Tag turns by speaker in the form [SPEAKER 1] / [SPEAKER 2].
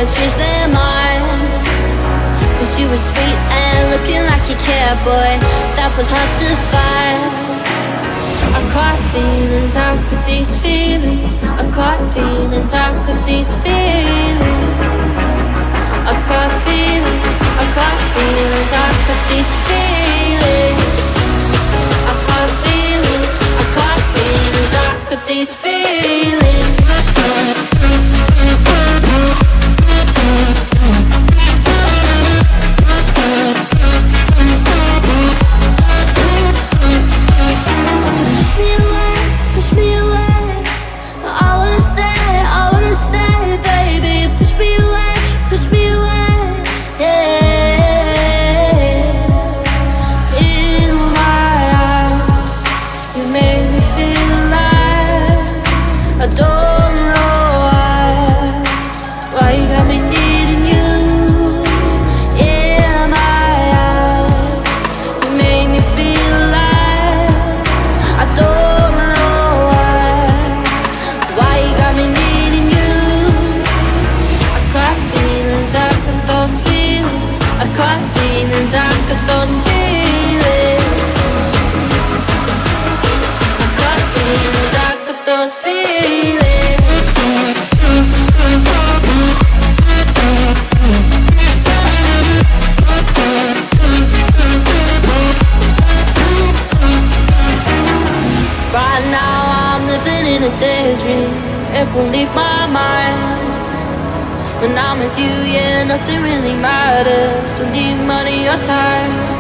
[SPEAKER 1] to change their mind. Cause you were sweet and looking like you cared, boy, that was hard to find. I caught feelings, how could these feelings? I caught feelings, how could these feelings? I caught feelings, I caught feelings, how could these feelings? I caught feelings, I caught feelings, how could these feelings? Push me away, I wanna stay, baby. Push me away, yeah. In my eyes, you made me feel alive. I don't know why you got me needing you. In my eyes, you made me feel alive. I don't know why you got me needing you. I caught feelings, I got those feelings. I caught feelings, I got those feelings. I caught feelings, I got those feelings. Right now I'm living in a daydream, it won't leave my mind. When I'm with you, yeah, nothing really matters. Don't need money or time.